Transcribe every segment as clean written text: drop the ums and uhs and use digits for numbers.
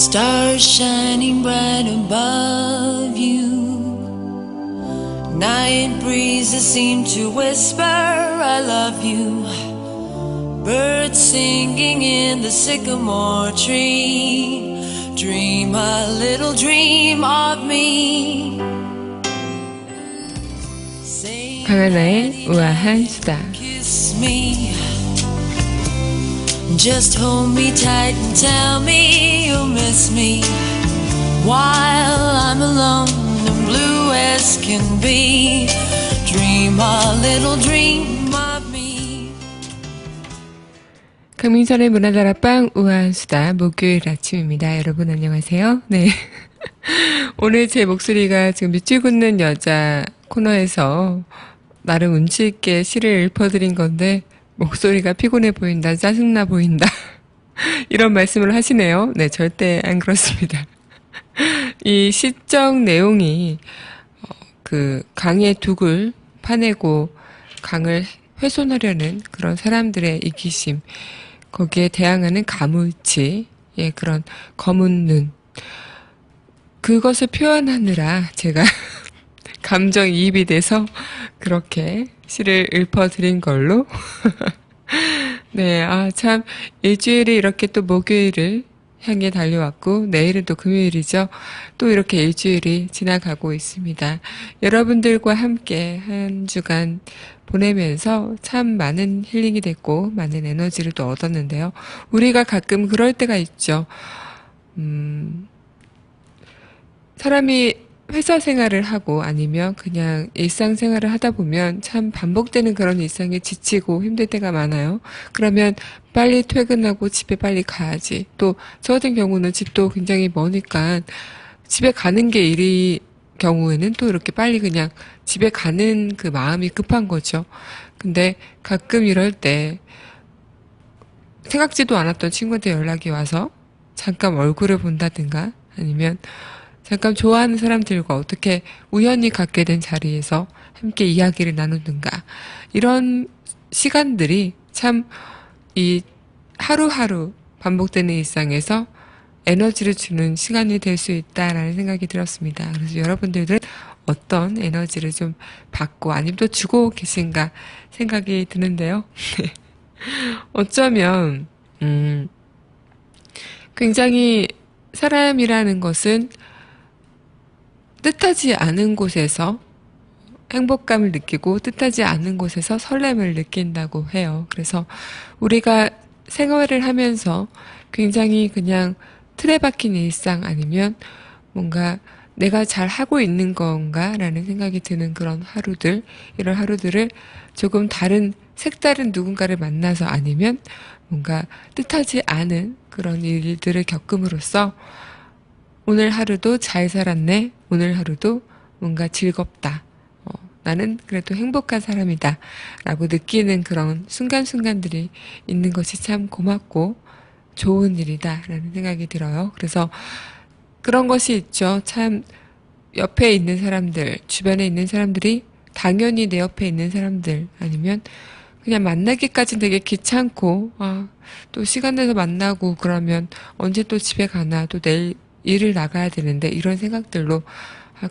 Stars shining bright above you. Night breezes seem to whisper I love you. Birds singing in the sycamore tree. Dream a little dream of me. 강하나의 우아한 수다. Kiss me. Just hold me tight and tell me you'll miss me while I'm alone and blue as can be. Dream a little dream of me. 강민선의 문화다락방 우아한 수다 목요일 아침입니다. 여러분 안녕하세요. 네. 오늘 제 목소리가 지금 밑줄 긋는 여자 코너에서 나름 운치 있게 시를 읊어드린 건데 목소리가 피곤해 보인다, 짜증나 보인다 이런 말씀을 하시네요. 네, 절대 안 그렇습니다. 이 시적 내용이 그 강의 둑을 파내고 강을 훼손하려는 그런 사람들의 이기심, 거기에 대항하는 가물치, 예, 그런 검은 눈, 그것을 표현하느라 제가 감정이입이 돼서 그렇게 시를 읊어드린 걸로. 네, 참, 일주일이 이렇게 또 목요일을 향해 달려왔고, 내일은 또 금요일이죠. 또 이렇게 일주일이 지나가고 있습니다. 여러분들과 함께 한 주간 보내면서 참 많은 힐링이 됐고, 많은 에너지를 또 얻었는데요. 우리가 가끔 그럴 때가 있죠. 사람이 회사 생활을 하고 아니면 그냥 일상생활을 하다 보면 참 반복되는 그런 일상에 지치고 힘들 때가 많아요. 그러면 빨리 퇴근하고 집에 빨리 가야지. 또 저 같은 경우는 집도 굉장히 머니까 집에 가는 게 일이 경우에는 또 이렇게 빨리 그냥 집에 가는 그 마음이 급한 거죠. 근데 가끔 이럴 때 생각지도 않았던 친구한테 연락이 와서 잠깐 얼굴을 본다든가 아니면 잠깐 좋아하는 사람들과 어떻게 우연히 갖게 된 자리에서 함께 이야기를 나누든가 이런 시간들이 참 이 하루하루 반복되는 일상에서 에너지를 주는 시간이 될 수 있다라는 생각이 들었습니다. 그래서 여러분들은 어떤 에너지를 좀 받고 아니면 또 주고 계신가 생각이 드는데요. 어쩌면 굉장히 사람이라는 것은 뜻하지 않은 곳에서 행복감을 느끼고 뜻하지 않은 곳에서 설렘을 느낀다고 해요. 그래서 우리가 생활을 하면서 굉장히 그냥 틀에 박힌 일상 아니면 뭔가 내가 잘 하고 있는 건가라는 생각이 드는 그런 하루들, 이런 하루들을 조금 다른 색다른 누군가를 만나서 아니면 뭔가 뜻하지 않은 그런 일들을 겪음으로써 오늘 하루도 잘 살았네. 오늘 하루도 뭔가 즐겁다. 나는 그래도 행복한 사람이다. 라고 느끼는 그런 순간순간들이 있는 것이 참 고맙고 좋은 일이다. 라는 생각이 들어요. 그래서 그런 것이 있죠. 참 옆에 있는 사람들, 주변에 있는 사람들이 당연히 내 옆에 있는 사람들 아니면 그냥 만나기까지 되게 귀찮고 또 시간 내서 만나고 그러면 언제 또 집에 가나 또 내일 일을 나가야 되는데 이런 생각들로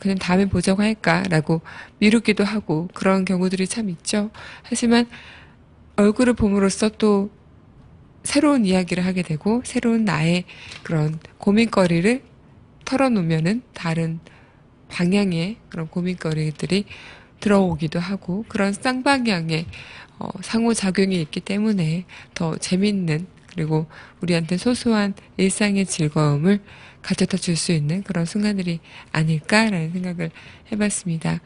그냥 다음에 보자고 할까라고 미루기도 하고 그런 경우들이 참 있죠. 하지만 얼굴을 봄으로써 또 새로운 이야기를 하게 되고 새로운 나의 그런 고민거리를 털어놓으면은 다른 방향의 그런 고민거리들이 들어오기도 하고 그런 쌍방향의 상호작용이 있기 때문에 더 재밌는 그리고 우리한테 소소한 일상의 즐거움을 가져다 줄 수 있는 그런 순간들이 아닐까라는 생각을 해봤습니다.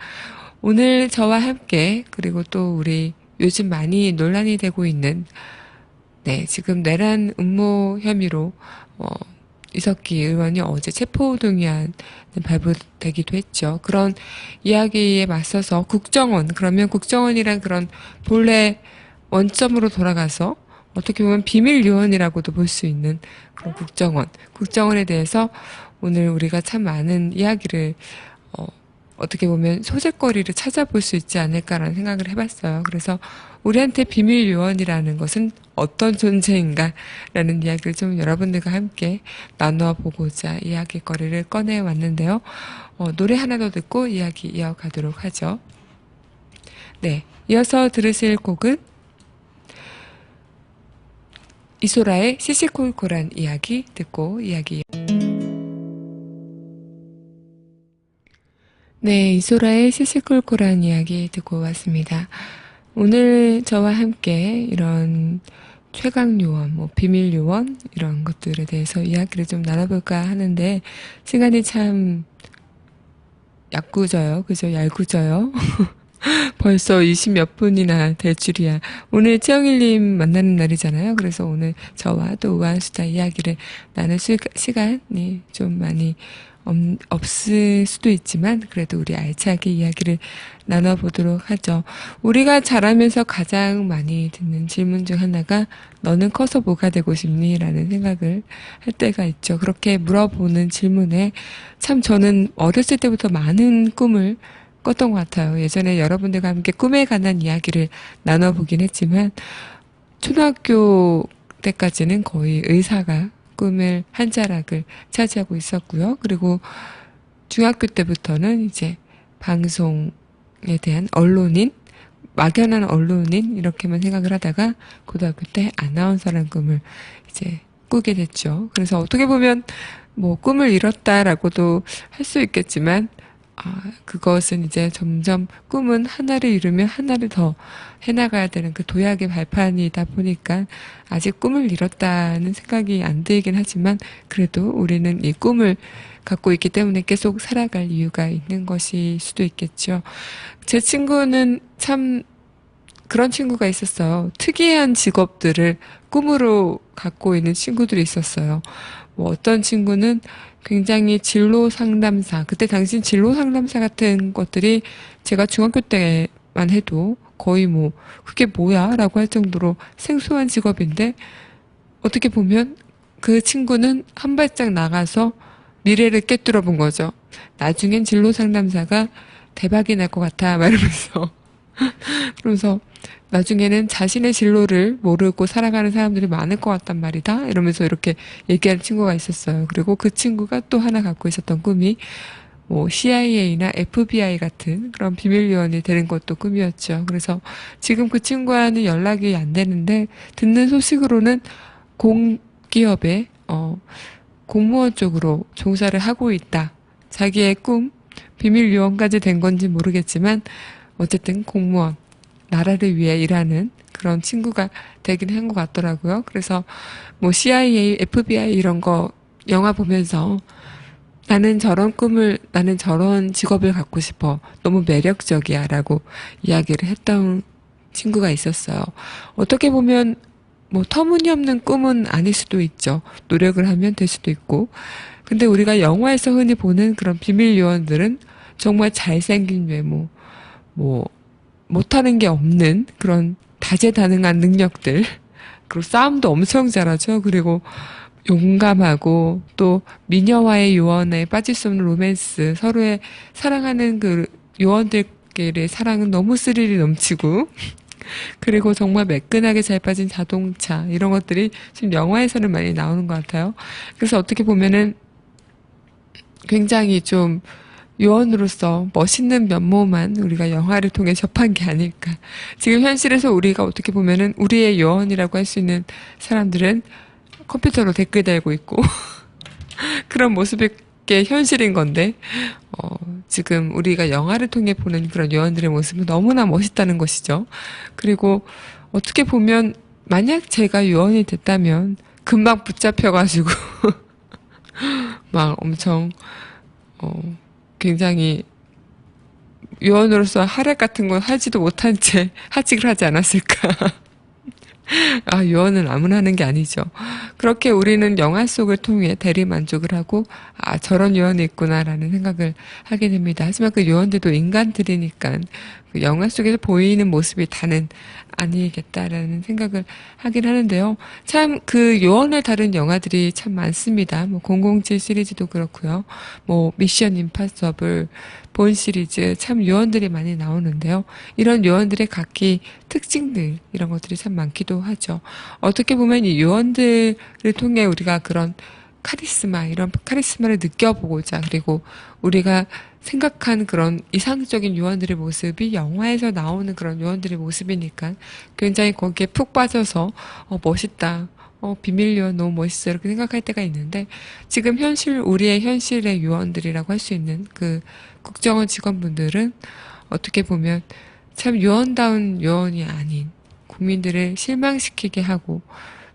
오늘 저와 함께 그리고 또 우리 요즘 많이 논란이 되고 있는 지금 내란 음모 혐의로 이석기 의원이 어제 체포동의안 발부되기도 했죠. 그런 이야기에 맞서서 그러면 국정원이란 그런 본래 원점으로 돌아가서 어떻게 보면 비밀요원이라고도 볼 수 있는 그런 국정원에 대해서 오늘 우리가 참 많은 이야기를 어떻게 보면 소재거리를 찾아볼 수 있지 않을까라는 생각을 해봤어요. 그래서 우리한테 비밀 요원이라는 것은 어떤 존재인가라는 이야기를 좀 여러분들과 함께 나누어 보고자 이야기거리를 꺼내 왔는데요. 노래 하나 더 듣고 이야기 이어가도록 하죠. 네, 이어서 들으실 곡은 이소라의 시시콜콜한 이야기 듣고 이야기. 네, 이소라의 시시콜콜한 이야기 듣고 왔습니다. 오늘 저와 함께 이런 최강 요원, 비밀 요원 이런 것들에 대해서 이야기를 좀 나눠볼까 하는데 시간이 참 얕구져요. 그죠? 얄구져요. 벌써 20몇 분이나 될 줄이야. 오늘 최영일님 만나는 날이잖아요. 그래서 오늘 저와 또 우한수다 이야기를 나눌 시간이 좀 많이 없을 수도 있지만 그래도 우리 알차게 이야기를 나눠보도록 하죠. 우리가 자라면서 가장 많이 듣는 질문 중 하나가 너는 커서 뭐가 되고 싶니? 라는 생각을 할 때가 있죠. 그렇게 물어보는 질문에 참 저는 어렸을 때부터 많은 꿈을 꿨던 것 같아요. 예전에 여러분들과 함께 꿈에 관한 이야기를 나눠보긴 했지만 초등학교 때까지는 거의 의사가 꿈을 한 자락을 차지하고 있었고요. 그리고 중학교 때부터는 이제 방송에 대한 언론인, 막연한 언론인 이렇게만 생각을 하다가 고등학교 때 아나운서라는 꿈을 이제 꾸게 됐죠. 그래서 어떻게 보면 꿈을 이뤘다라고도 할 수 있겠지만 그것은 이제 점점 꿈은 하나를 이루면 하나를 더 해나가야 되는 그 도약의 발판이다 보니까 아직 꿈을 이뤘다는 생각이 안 들긴 하지만 그래도 우리는 이 꿈을 갖고 있기 때문에 계속 살아갈 이유가 있는 것일 수도 있겠죠. 제 친구는 참 그런 친구가 있었어요. 특이한 직업들을 꿈으로 갖고 있는 친구들이 있었어요. 어떤 친구는 굉장히 진로 상담사, 그때 당시 진로 상담사 같은 것들이 제가 중학교 때만 해도 거의 그게 뭐야? 라고 할 정도로 생소한 직업인데, 어떻게 보면 그 친구는 한 발짝 나가서 미래를 꿰뚫어 본 거죠. 나중엔 진로 상담사가 대박이 날 것 같아, 말하면서. 그러면서 나중에는 자신의 진로를 모르고 살아가는 사람들이 많을 것 같단 말이다. 이러면서 이렇게 얘기하는 친구가 있었어요. 그리고 그 친구가 또 하나 갖고 있었던 꿈이 CIA나 FBI 같은 그런 비밀 요원이 되는 것도 꿈이었죠. 그래서 지금 그 친구와는 연락이 안 되는데 듣는 소식으로는 공기업의 공무원 쪽으로 종사를 하고 있다. 자기의 꿈, 비밀 요원까지 된 건지 모르겠지만 어쨌든 공무원, 나라를 위해 일하는 그런 친구가 되긴 한 것 같더라고요. 그래서 CIA, FBI 이런 거 영화 보면서 나는 저런 직업을 갖고 싶어. 너무 매력적이야. 라고 이야기를 했던 친구가 있었어요. 어떻게 보면 터무니없는 꿈은 아닐 수도 있죠. 노력을 하면 될 수도 있고. 근데 우리가 영화에서 흔히 보는 그런 비밀 요원들은 정말 잘생긴 외모, 못하는 게 없는 그런 다재다능한 능력들. 그리고 싸움도 엄청 잘하죠. 그리고 용감하고 또 미녀와의 요원에 빠질 수 없는 로맨스, 서로의 사랑하는 그 요원들끼리의 사랑은 너무 스릴이 넘치고 그리고 정말 매끈하게 잘 빠진 자동차 이런 것들이 지금 영화에서는 많이 나오는 것 같아요. 그래서 어떻게 보면은 굉장히 좀 요원으로서 멋있는 면모만 우리가 영화를 통해 접한 게 아닐까. 지금 현실에서 우리가 어떻게 보면은 우리의 요원이라고 할 수 있는 사람들은 컴퓨터로 댓글 달고 있고 그런 모습이 게 현실인 건데 지금 우리가 영화를 통해 보는 그런 요원들의 모습은 너무나 멋있다는 것이죠. 그리고 어떻게 보면 만약 제가 요원이 됐다면 금방 붙잡혀가지고 막 엄청 굉장히 요원으로서 활약 같은 건 하지도 못한 채 하직을 하지 않았을까. 요원은 아무나 하는 게 아니죠. 그렇게 우리는 영화 속을 통해 대리 만족을 하고, 저런 요원이 있구나라는 생각을 하게 됩니다. 하지만 그 요원들도 인간들이니까 그 영화 속에서 보이는 모습이 다는 아니겠다라는 생각을 하긴 하는데요. 참 그 요원을 다룬 영화들이 참 많습니다. 007 시리즈도 그렇고요. 미션 임파서블, 본 시리즈 참 요원들이 많이 나오는데요. 이런 요원들의 각기 특징들 이런 것들이 참 많기도 하죠. 어떻게 보면 이 요원들을 통해 우리가 그런 카리스마 이런 카리스마를 느껴보고자 그리고 우리가 생각한 그런 이상적인 요원들의 모습이 영화에서 나오는 그런 요원들의 모습이니까 굉장히 거기에 푹 빠져서 멋있다. 비밀 요원 너무 멋있어. 이렇게 생각할 때가 있는데 지금 우리의 현실의 요원들이라고 할 수 있는 그 국정원 직원분들은 어떻게 보면 참 요원다운 요원이 아닌 국민들을 실망시키게 하고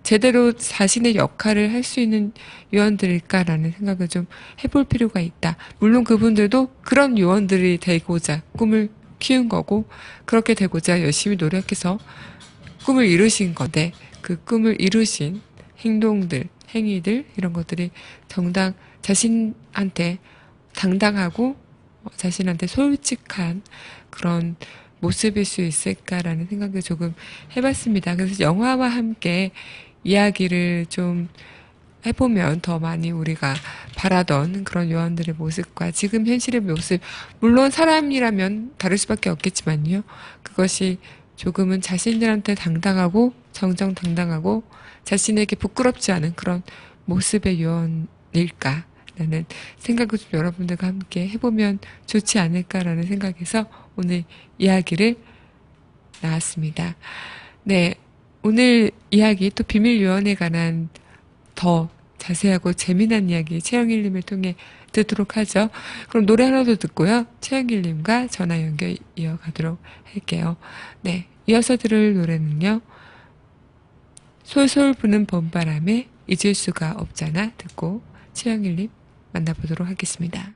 제대로 자신의 역할을 할 수 있는 요원들일까라는 생각을 좀 해볼 필요가 있다. 물론 그분들도 그런 요원들이 되고자 꿈을 키운 거고 그렇게 되고자 열심히 노력해서 꿈을 이루신 건데 그 꿈을 이루신 행동들, 행위들 이런 것들이 자신한테 당당하고 자신한테 솔직한 그런 모습일 수 있을까라는 생각을 조금 해봤습니다. 그래서 영화와 함께 이야기를 좀 해보면 더 많이 우리가 바라던 그런 요원들의 모습과 지금 현실의 모습, 물론 사람이라면 다를 수밖에 없겠지만요. 그것이 조금은 자신들한테 당당하고 정정당당하고 자신에게 부끄럽지 않은 그런 모습의 요원일까라는 생각을 좀 여러분들과 함께 해보면 좋지 않을까라는 생각에서 오늘 이야기를 나왔습니다. 네, 오늘 이야기 또 비밀 요원에 관한 더 자세하고 재미난 이야기 최영일님을 통해 듣도록 하죠. 그럼 노래 하나 더 듣고요. 최영일님과 전화 연결 이어가도록 할게요. 네, 이어서 들을 노래는요. 솔솔 부는 봄바람에 잊을 수가 없잖아 듣고 최영일님 만나보도록 하겠습니다.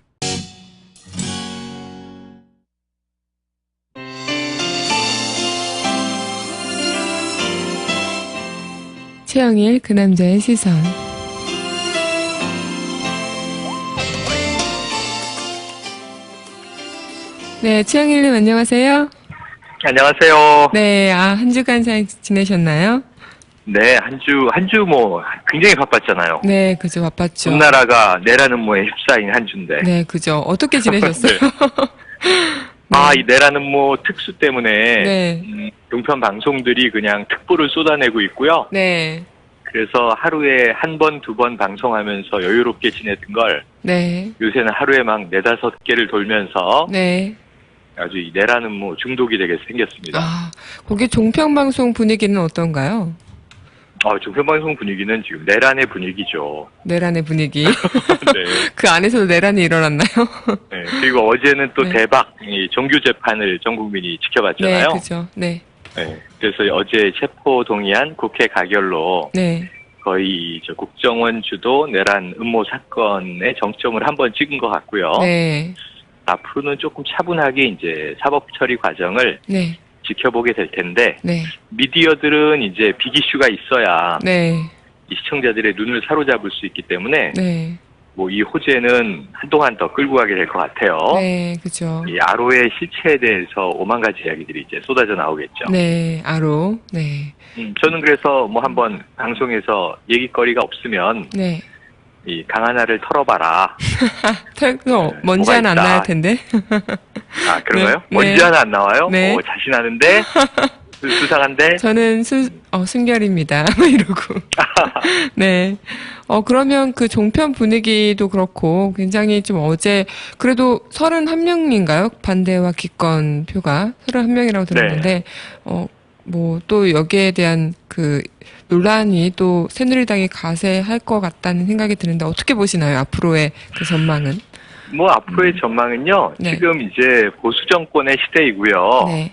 최영일 그 남자의 시선. 네, 최영일님 안녕하세요. 안녕하세요. 네, 한 주간 잘 지내셨나요? 네, 한 주 굉장히 바빴잖아요. 네, 그죠, 바빴죠. 우리나라가 내라는 모에 휩싸인 한 주인데. 네, 그죠. 어떻게 지내셨어요? 네. 이 내라는 모 특수 때문에 네. 종편 방송들이 그냥 특보를 쏟아내고 있고요. 네. 그래서 하루에 한 번, 두 번 방송하면서 여유롭게 지내던 걸 네. 요새는 하루에 막 4-5개를 돌면서 네. 아주 이 내라는 모 중독이 되게 생겼습니다. 거기 종편방송 분위기는 어떤가요? 종편방송 분위기는 지금 내란의 분위기죠. 내란의 분위기. 네. 그 안에서도 내란이 일어났나요? 네. 그리고 어제는 또 네. 대박 이 정규 재판을 전 국민이 지켜봤잖아요. 네, 그죠. 네. 네. 그래서 어제 체포 동의안 국회 가결로 네. 거의 국정원 주도 내란 음모 사건의 정점을 한번 찍은 것 같고요. 네. 앞으로는 조금 차분하게 이제 사법 처리 과정을 네. 지켜보게 될 텐데 네. 미디어들은 이제 빅 이슈가 있어야 네. 이 시청자들의 눈을 사로잡을 수 있기 때문에 네. 이 호재는 한동안 더 끌고 가게 될 것 같아요. 네, 그죠. 이 아로의 실체에 대해서 오만 가지 이야기들이 이제 쏟아져 나오겠죠. 네, 아로. 네. 저는 그래서 한번 방송에서 얘기거리가 없으면 네. 이 강 하나를 털어봐라. 먼지 하나 안 있다. 나올 텐데. 그런가요? 네. 먼지 하나 안 나와요? 네. 자신하는데 수상한데. 저는 순결입니다. 이러고. 네. 그러면 그 종편 분위기도 그렇고 굉장히 좀 어제 그래도 31명인가요? 반대와 기권 표가 31명이라고 들었는데 또 여기에 대한 그 논란이 또 새누리당이 가세할 것 같다는 생각이 드는데 어떻게 보시나요? 앞으로의 그 전망은? 앞으로의 전망은요. 네. 지금 이제 보수 정권의 시대이고요. 네.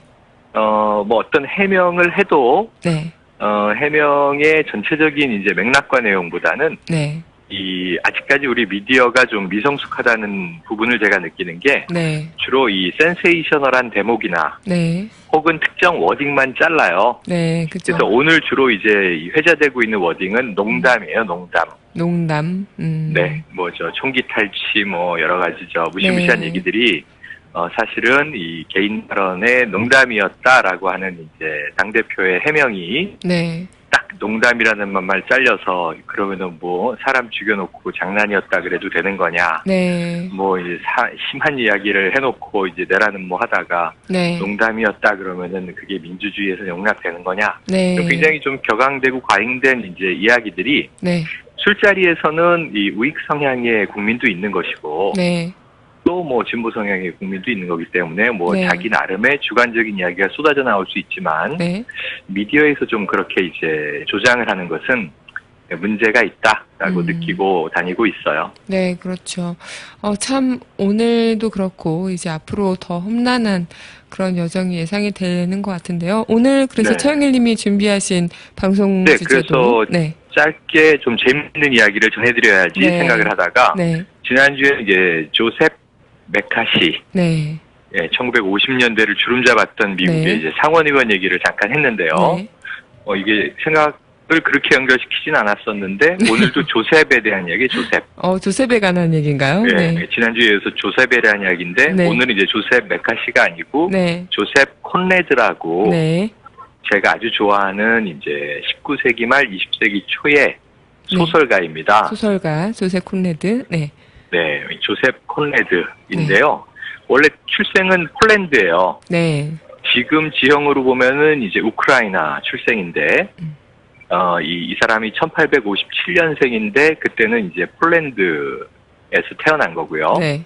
어떤 해명을 해도 네. 해명의 전체적인 이제 맥락과 내용보다는 네. 아직까지 우리 미디어가 좀 미성숙하다는 부분을 제가 느끼는 게 네. 주로 이 센세이셔널한 대목이나 네. 혹은 특정 워딩만 잘라요. 네. 그죠. 그래서 오늘 주로 이제 회자되고 있는 워딩은 농담이에요, 농담. 농담. 네, 총기 탈취, 여러 가지죠. 무시무시한 네. 얘기들이, 사실은 이 개인 발언의 농담이었다라고 하는 이제 당대표의 해명이, 네. 딱 농담이라는 말만 잘려서 그러면은 뭐 사람 죽여놓고 장난이었다 그래도 되는 거냐? 네. 뭐 이제 심한 이야기를 해놓고 이제 내라는 뭐 하다가 네. 농담이었다 그러면은 그게 민주주의에서 용납되는 거냐? 네. 굉장히 좀 격앙되고 과잉된 이제 이야기들이 네. 술자리에서는 이 우익 성향의 국민도 있는 것이고 네. 또 뭐 진보 성향의 국민도 있는 거기 때문에 뭐 네. 자기 나름의 주관적인 이야기가 쏟아져 나올 수 있지만 네. 미디어에서 좀 그렇게 이제 조장을 하는 것은 문제가 있다라고 느끼고 다니고 있어요. 네, 그렇죠. 참, 오늘도 그렇고, 이제 앞으로 더 험난한 그런 여정이 예상이 되는 것 같은데요. 오늘 그래서 네. 최영일 님이 준비하신 방송 네, 주제도. 그래서 짧게 좀 재밌는 이야기를 전해드려야지 네. 생각을 하다가 네. 지난주에 이제 조셉 메카시 네. 1950년대를 주름잡았던 미국의 네. 이제 상원의원 얘기를 잠깐 했는데요. 네. 이게 생각을 그렇게 연결시키진 않았었는데 오늘도 조셉에 대한 이야기, 조셉. 조셉에 관한 얘기인가요? 네. 지난주에서 조셉에 대한 이야기인데 네. 오늘은 이제 조셉 메카시가 아니고 네. 조셉 콘레드라고 네. 제가 아주 좋아하는 이제 19세기 말 20세기 초의 소설가입니다. 소설가 조셉 콘레드. 네. 네, 조셉 콘레드인데요. 원래 출생은 폴란드예요. 네. 지금 지형으로 보면은 이제 우크라이나 출생인데, 이 사람이 1857년생인데 그때는 이제 폴란드에서 태어난 거고요. 네.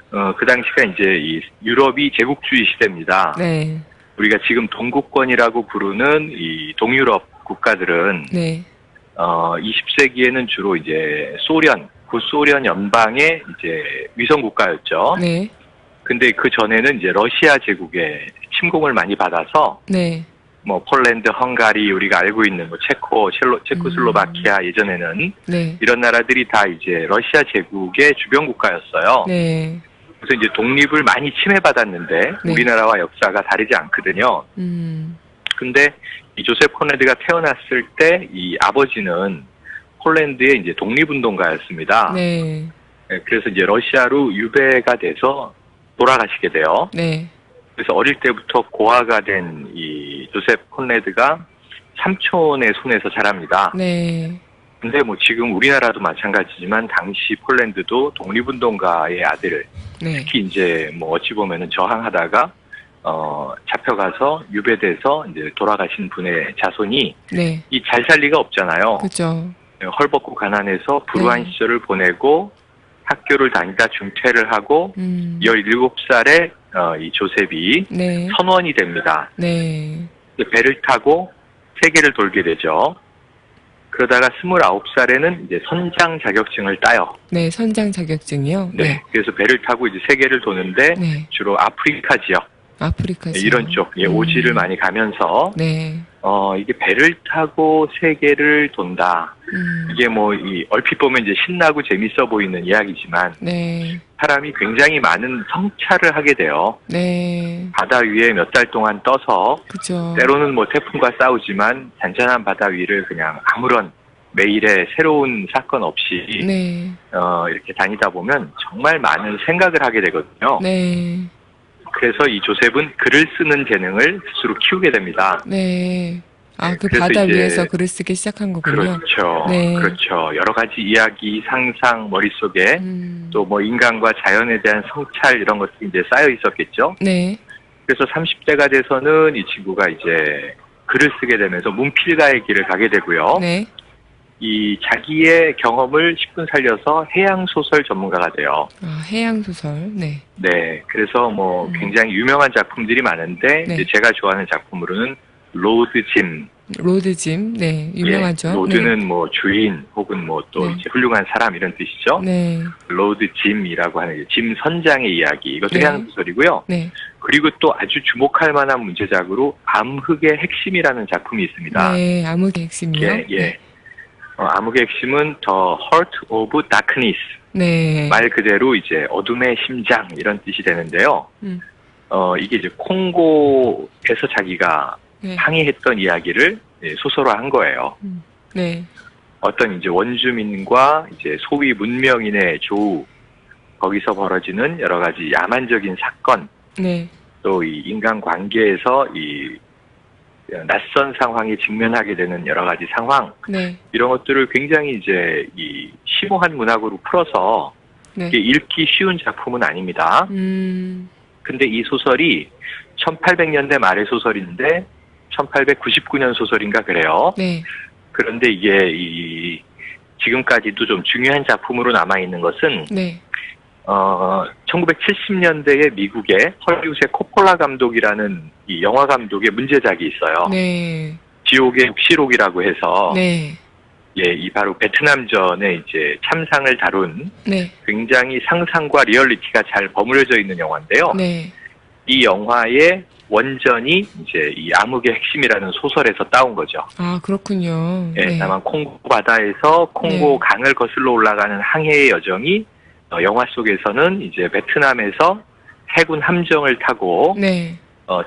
그 당시가 이제 이 유럽이 제국주의 시대입니다. 네. 우리가 지금 동구권이라고 부르는 이 동유럽 국가들은 네. 20세기에는 주로 이제 구소련 연방의 이제 위성 국가였죠. 네. 근데 그 전에는 이제 러시아 제국의 침공을 많이 받아서 네. 뭐 폴란드, 헝가리 우리가 알고 있는 뭐 체코슬로바키아 예전에는 네. 이런 나라들이 다 이제 러시아 제국의 주변 국가였어요. 네. 그래서 이제 독립을 많이 침해받았는데 네. 우리나라와 역사가 다르지 않거든요. 근데 이 조셉 콘레드가 태어났을 때 이 아버지는 폴란드의 이제 독립운동가였습니다. 네. 그래서 이제 러시아로 유배가 돼서 돌아가시게 돼요. 네. 그래서 어릴 때부터 고아가 된 이 조셉 콘레드가 삼촌의 손에서 자랍니다. 네. 근데 뭐 지금 우리나라도 마찬가지지만 당시 폴란드도 독립운동가의 아들, 네. 특히 이제 뭐 어찌 보면은 저항하다가 잡혀가서 유배돼서 이제 돌아가신 분의 자손이 네. 이 잘 살 리가 없잖아요. 그죠. 헐벗고 가난해서 불우한 네. 시절을 보내고 학교를 다니다 중퇴를 하고 17살에 이 조셉이 네. 선원이 됩니다. 네. 배를 타고 세계를 돌게 되죠. 그러다가 29살에는 이제 선장 자격증을 따요. 네, 선장 자격증이요? 네. 그래서 배를 타고 이제 세계를 도는데 네. 주로 아프리카 지역, 아프리카 지역. 이런 쪽, 오지를 많이 가면서 네. 이게 배를 타고 세계를 돈다. 이게 뭐 얼핏 보면 이제 신나고 재밌어 보이는 이야기지만 네. 사람이 굉장히 많은 성찰을 하게 돼요. 네. 바다 위에 몇 달 동안 떠서 그죠. 때로는 뭐 태풍과 싸우지만 잔잔한 바다 위를 그냥 아무런 매일의 새로운 사건 없이 네. 이렇게 다니다 보면 정말 많은 생각을 하게 되거든요. 네. 그래서 이 조셉은 글을 쓰는 재능을 스스로 키우게 됩니다. 네. 그 그래서 바다 이제 위에서 글을 쓰기 시작한 거군요. 그렇죠. 네. 그렇죠. 여러 가지 이야기, 상상, 머릿속에 또 뭐 인간과 자연에 대한 성찰 이런 것들이 이제 쌓여 있었겠죠. 네. 그래서 30대가 돼서는 이 친구가 이제 글을 쓰게 되면서 문필가의 길을 가게 되고요. 네. 이 자기의 경험을 10분 살려서 해양소설 전문가가 돼요. 해양소설. 네. 네. 그래서 뭐 굉장히 유명한 작품들이 많은데 네. 이제 제가 좋아하는 작품으로는 로드 짐. 로드 짐. 네. 유명하죠. 예, 로드는 네. 뭐 주인 혹은 뭐 또 네. 이제 훌륭한 사람 이런 뜻이죠. 네. 로드 짐이라고 하는 짐 선장의 이야기. 이것도 네. 해양소설이고요. 네. 그리고 또 아주 주목할 만한 문제작으로 암흑의 핵심이라는 작품이 있습니다. 네. 암흑의 핵심이요. 예, 예. 네. 암흑의 핵심은 The Heart of Darkness. 네. 말 그대로 이제 어둠의 심장 이런 뜻이 되는데요. 이게 이제 콩고에서 자기가 네. 항해했던 이야기를 소설화한 거예요. 네. 어떤 이제 원주민과 이제 소위 문명인의 조우, 거기서 벌어지는 여러 가지 야만적인 사건, 네. 또 이 인간 관계에서 이 낯선 상황에 직면하게 되는 여러 가지 상황, 네. 이런 것들을 굉장히 이제 이 심오한 문학으로 풀어서 네. 이게 읽기 쉬운 작품은 아닙니다. 근데 이 소설이 1800년대 말의 소설인데 1899년 소설인가 그래요. 네. 그런데 이게 지금까지도 좀 중요한 작품으로 남아 있는 것은 네. 1970년대에 미국의 헐리우드의 코폴라 감독이라는 이 영화 감독의 문제작이 있어요. 네. 지옥의 묵시록이라고 해서 네. 예, 이 바로 베트남전의 이제 참상을 다룬 네. 굉장히 상상과 리얼리티가 잘 버무려져 있는 영화인데요. 네. 이 영화의 원전이 이제 이 암흑의 핵심이라는 소설에서 따온 거죠. 아, 그렇군요. 예, 네. 다만 콩고 바다에서 콩고 네. 강을 거슬러 올라가는 항해의 여정이 영화 속에서는 이제 베트남에서 해군 함정을 타고 네.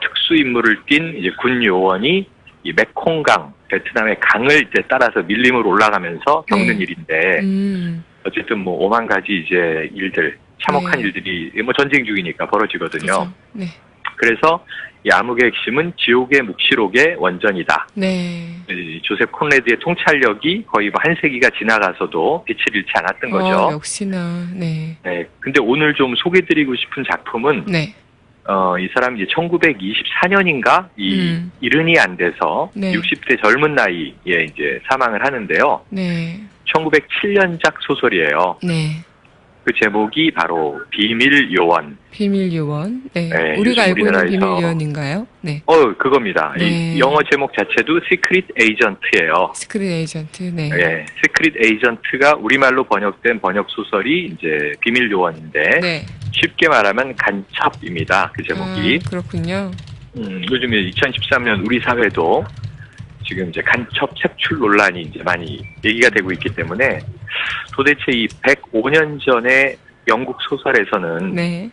특수 임무를 띈 이제 군 요원이 이 메콩강, 베트남의 강을 이제 따라서 밀림으로 올라가면서 겪는 네. 일인데 어쨌든 뭐 오만 가지 이제 일들, 참혹한 네. 일들이 뭐 전쟁 중이니까 벌어지거든요. 그렇죠. 네. 그래서 이 암흑의 핵심은 지옥의 묵시록의 원전이다. 네. 이 조셉 콘레드의 통찰력이 거의 뭐 한 세기가 지나가서도 빛을 잃지 않았던 거죠. 역시나. 네. 네. 근데 오늘 좀 소개드리고 싶은 작품은 네. 이 사람이 1924년인가 이른이 안 돼서 네. 60대 젊은 나이에 이제 사망을 하는데요. 네. 1907년작 소설이에요. 네. 그 제목이 바로 비밀 요원. 비밀 요원. 네. 네, 우리가 알고 있는 우리나라에서- 비밀 요원인가요? 네. 그겁니다. 네. 이 영어 제목 자체도 시크릿 에이전트예요. 시크릿 에이전트. 네. 예, 시크릿 에이전트가 우리말로 번역된 번역 소설이 이제 비밀 요원인데 네. 쉽게 말하면 간첩입니다. 그 제목이. 그렇군요. 요즘에 2013년 우리 사회도 지금 이제 간첩 색출 논란이 이제 많이 얘기가 되고 있기 때문에 도대체 이 105년 전의 영국 소설에서는 네.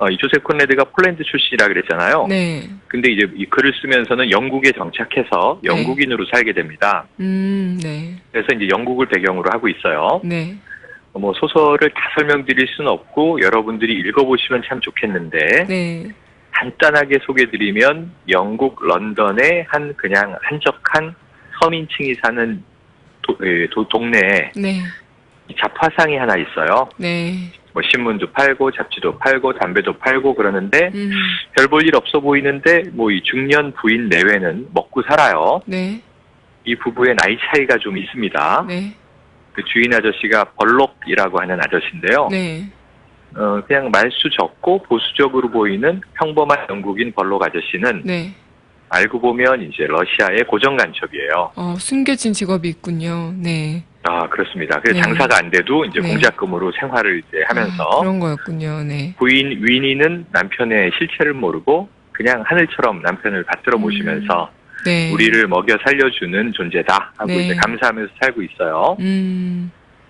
이 조셉 콘레드가 폴란드 출신이라 그랬잖아요. 네. 근데 이제 이 글을 쓰면서는 영국에 정착해서 영국인으로 살게 됩니다. 네. 그래서 이제 영국을 배경으로 하고 있어요. 네. 뭐 소설을 다 설명드릴 수는 없고 여러분들이 읽어보시면 참 좋겠는데 네. 간단하게 소개드리면 영국 런던의 한 그냥 한적한 서민층이 사는 동네에 네. 잡화상이 하나 있어요. 네. 뭐 신문도 팔고 잡지도 팔고 담배도 팔고 그러는데 음. 별 볼 일 없어 보이는데 뭐 이 중년 부인 내외는 먹고 살아요. 네. 이 부부의 나이 차이가 좀 있습니다. 네. 그 주인 아저씨가 벌록이라고 하는 아저씨인데요. 네. 그냥 말수 적고 보수적으로 보이는 평범한 영국인 벌록 아저씨는 네. 알고 보면 이제 러시아의 고정 간첩이에요. 숨겨진 직업이 있군요. 네. 아, 그렇습니다. 그래서 네. 장사가 안 돼도 이제 네. 공작금으로 생활을 이제 하면서 그런 거였군요. 네. 부인 위니는 남편의 실체를 모르고 그냥 하늘처럼 남편을 받들어 모시면서 네. 우리를 먹여 살려주는 존재다 하고 네. 이제 감사하면서 살고 있어요. 네.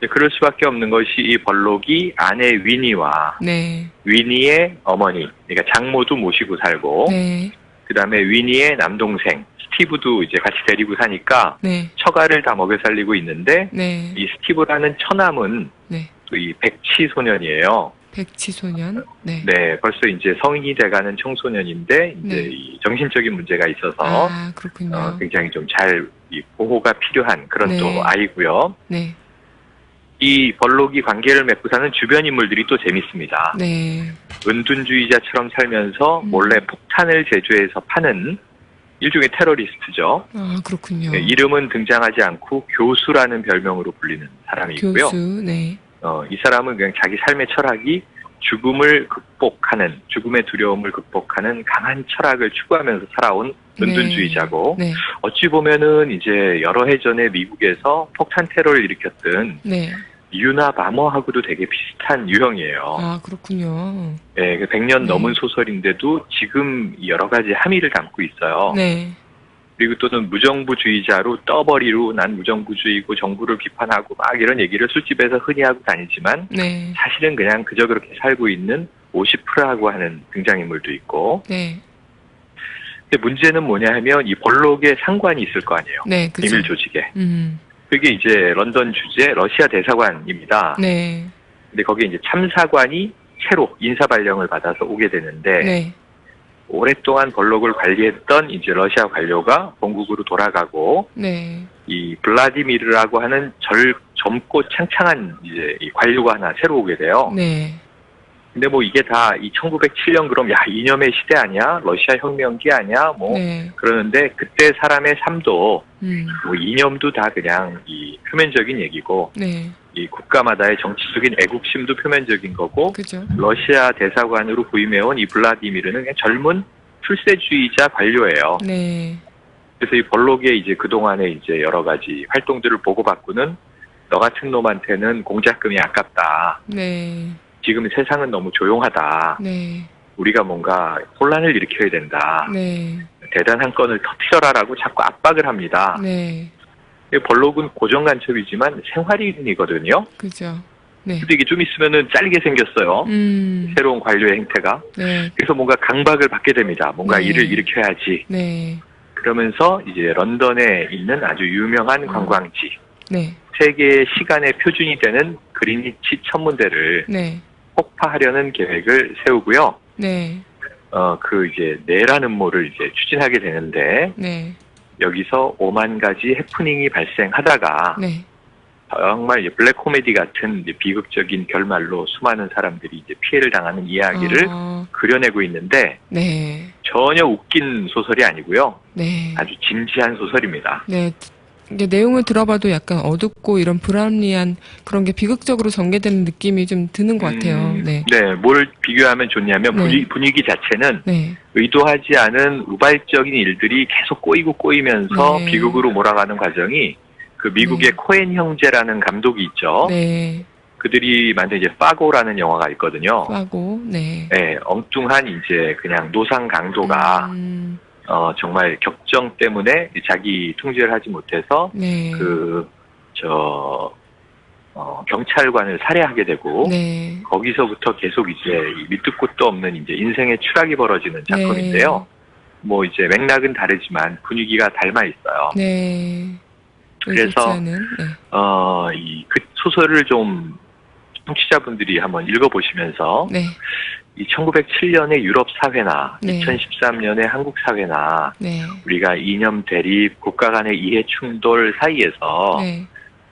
그럴 수밖에 없는 것이 이 벌록이 아내 위니와 네. 위니의 어머니, 그러니까 장모도 모시고 살고, 네. 그 다음에 위니의 남동생 스티브도 이제 같이 데리고 사니까 네. 처가를 다 먹여 살리고 있는데 네. 이 스티브라는 처남은 네. 또 이 백치 소년이에요. 백치 소년. 네. 네, 벌써 이제 성인이 돼가는 청소년인데 이제 네. 이 정신적인 문제가 있어서 그렇군요. 굉장히 좀 잘 보호가 필요한 그런 네. 또 아이고요. 네. 이 벌록이 관계를 맺고 사는 주변 인물들이 또 재밌습니다. 네. 은둔주의자처럼 살면서 몰래 폭탄을 제조해서 파는 일종의 테러리스트죠. 그렇군요. 네, 이름은 등장하지 않고 교수라는 별명으로 불리는 사람이 있고요. 교수. 네. 이 사람은 그냥 자기 삶의 철학이 죽음을 극복하는, 죽음의 두려움을 극복하는 강한 철학을 추구하면서 살아온 은둔주의자고, 네. 어찌 보면은 이제 여러 해 전에 미국에서 폭탄 테러를 일으켰던 네. 유나 바머하고도 되게 비슷한 유형이에요. 그렇군요. 네, 100년 네. 넘은 소설인데도 지금 여러 가지 함의를 담고 있어요. 네. 그리고 또는 무정부주의자로 떠벌이로 난 무정부주의고 정부를 비판하고 막 이런 얘기를 술집에서 흔히 하고 다니지만 네. 사실은 그냥 그저 그렇게 살고 있는 오시프라고 하는 등장인물도 있고. 네. 근데 문제는 뭐냐 하면 이 벌록에 상관이 있을 거 아니에요. 네. 그죠. 비밀 조직에. 그게 이제 런던 주재 러시아 대사관입니다. 네. 근데 거기에 이제 참사관이 새로 인사 발령을 받아서 오게 되는데 네. 오랫동안 볼록을 관리했던 이제 러시아 관료가 본국으로 돌아가고 네. 이 블라디미르라고 하는 젊고 창창한 이제 이 관료가 하나 새로 오게 돼요. 네. 근데 뭐 이게 다 이 1907년 그럼 야 이념의 시대 아니야? 러시아 혁명기 아니야? 뭐 네. 그러는데 그때 사람의 삶도 음. 뭐 이념도 다 그냥 이 표면적인 얘기고 네. 이 국가마다의 정치적인 애국심도 표면적인 거고 그죠. 러시아 대사관으로 부임해온 이 블라디미르는 그냥 젊은 출세주의자 관료예요. 네. 그래서 이 볼록의 이제 그동안에 이제 여러 가지 활동들을 보고받고는 너 같은 놈한테는 공작금이 아깝다. 네. 지금 세상은 너무 조용하다. 네. 우리가 뭔가 혼란을 일으켜야 된다. 네. 대단한 건을 터뜨려라라고 자꾸 압박을 합니다. 네. 볼록은 고정간첩이지만 생활인이거든요. 그죠. 네. 근데 이게 좀 있으면은 잘리게 생겼어요. 새로운 관료의 행태가. 네. 그래서 뭔가 강박을 받게 됩니다. 뭔가 네. 일을 일으켜야지. 네. 그러면서 이제 런던에 있는 아주 유명한 관광지, 네. 세계의 시간의 표준이 되는 그리니치 천문대를 네. 폭파하려는 계획을 세우고요. 네. 그 이제 내란 음모를 이제 추진하게 되는데 네. 여기서 5만 가지 해프닝이 발생하다가 네. 정말 이제 블랙 코미디 같은 이제 비극적인 결말로 수많은 사람들이 이제 피해를 당하는 이야기를 그려내고 있는데 네. 전혀 웃긴 소설이 아니고요. 네. 아주 진지한 소설입니다. 네. 이게 내용을 들어봐도 약간 어둡고 이런 불합리한 그런 게 비극적으로 전개되는 느낌이 좀 드는 것 같아요. 네. 네, 뭘 비교하면 좋냐면 네. 분위기 자체는 네. 의도하지 않은 우발적인 일들이 계속 꼬이면서 네. 비극으로 몰아가는 과정이 그 미국의 네. 코엔 형제라는 감독이 있죠. 네. 그들이 만든 이제 파고라는 영화가 있거든요. 하고 네. 네, 엉뚱한 이제 그냥 노상 강도가 정말 격정 때문에 자기 통제를 하지 못해서 네. 경찰관을 살해하게 되고 네. 거기서부터 계속 이제 밑도 끝도 없는 이제 인생의 추락이 벌어지는 작품인데요. 뭐 이제 맥락은 다르지만 분위기가 닮아 있어요. 네. 그래서 네. 그 소설을 좀 청취자분들이 한번 읽어보시면서 네. 이 1907년의 유럽 사회나 네. 2013년의 한국 사회나 네. 우리가 이념 대립, 국가 간의 이해 충돌 사이에서 네.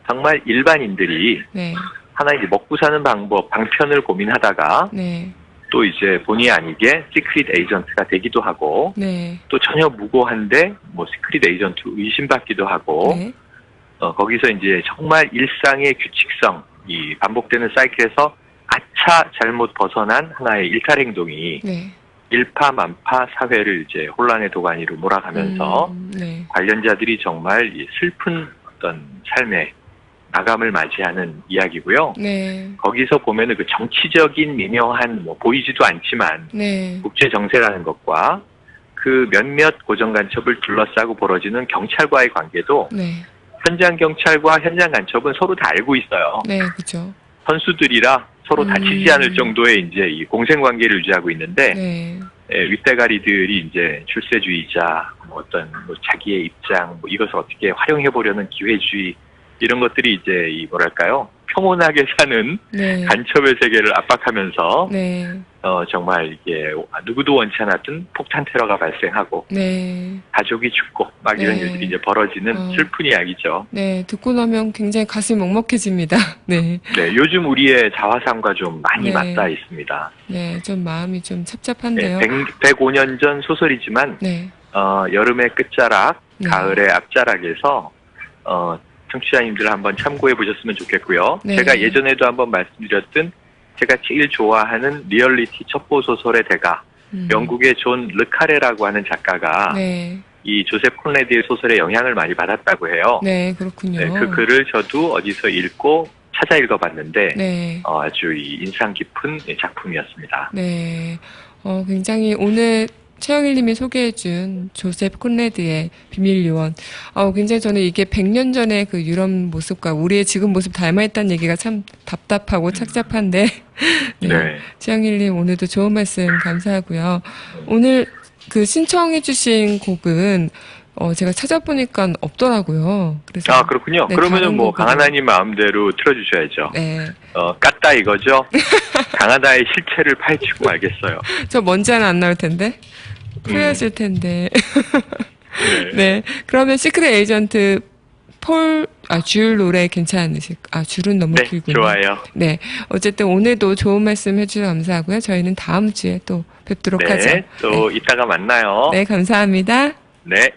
정말 일반인들이 네. 하나 이제 먹고 사는 방법, 방편을 고민하다가 네. 또 이제 본의 아니게 시크릿 에이전트가 되기도 하고 네. 또 전혀 무고한데 뭐 시크릿 에이전트 의심받기도 하고 네. 거기서 이제 정말 일상의 규칙성, 이 반복되는 사이클에서 아차 잘못 벗어난 하나의 일탈 행동이 네. 일파만파 사회를 이제 혼란의 도가니로 몰아가면서 네. 관련자들이 정말 이 슬픈 어떤 삶의 마감을 맞이하는 이야기고요. 네. 거기서 보면은 그 정치적인 미묘한 뭐 보이지도 않지만 네. 국제 정세라는 것과 그 몇몇 고정간첩을 둘러싸고 벌어지는 경찰과의 관계도 네. 현장 경찰과 현장 간첩은 서로 다 알고 있어요. 네. 그죠. 선수들이라 서로 다치지 않을 정도의 이제 이 공생 관계를 유지하고 있는데 네. 윗대가리들이 이제 출세주의자, 뭐 어떤 뭐 자기의 입장, 뭐 이것을 어떻게 활용해 보려는 기회주의 이런 것들이 이제 이 뭐랄까요 평온하게 사는 네. 간첩의 세계를 압박하면서 네. 정말 이게 누구도 원치 않았던 폭탄 테러가 발생하고 네. 가족이 죽고 막 이런 네. 일들이 이제 벌어지는 슬픈 이야기죠. 네. 듣고 나면 굉장히 가슴이 먹먹해집니다. 네. 네, 요즘 우리의 자화상과 좀 많이 네. 맞닿아 있습니다. 네. 좀 마음이 좀 찹찹한데요. 네, 105년 전 소설이지만 네. 여름의 끝자락, 네. 가을의 앞자락에서 청취자님들 한번 참고해 보셨으면 좋겠고요. 네. 제가 예전에도 한번 말씀드렸던 제가 제일 좋아하는 리얼리티 첩보 소설의 대가 영국의 존 르카레라고 하는 작가가 네. 이 조셉 콘레드의 소설에 영향을 많이 받았다고 해요. 네. 그렇군요. 네, 그 글을 저도 어디서 읽고 찾아 읽어봤는데 네. 아주 인상 깊은 작품이었습니다. 네. 굉장히 오늘 최영일님이 소개해준 조셉 콘레드의 비밀 요원. 굉장히 저는 이게 100년 전의 그 유럽 모습과 우리의 지금 모습 닮아있다는 얘기가 참 답답하고 착잡한데. 네. 네. 최영일님 오늘도 좋은 말씀 감사하고요. 오늘 그 신청해주신 곡은 제가 찾아보니까 없더라고요. 그래서 그렇군요. 네, 그러면은 뭐 곡으로. 강하나님 마음대로 틀어주셔야죠. 네. 깠다 이거죠? 강하다의 실체를 파헤치고 말겠어요. 저 먼지 하나 안 나올 텐데. 풀렸을 텐데. 네. 네. 그러면 시크릿 에이전트 줄 노래 줄은 너무 네, 길군요. 좋아요. 네. 어쨌든 오늘도 좋은 말씀 해주셔서 감사하고요. 저희는 다음 주에 또 뵙도록 하죠. 네, 또 이따가 만나요. 네, 감사합니다. 네.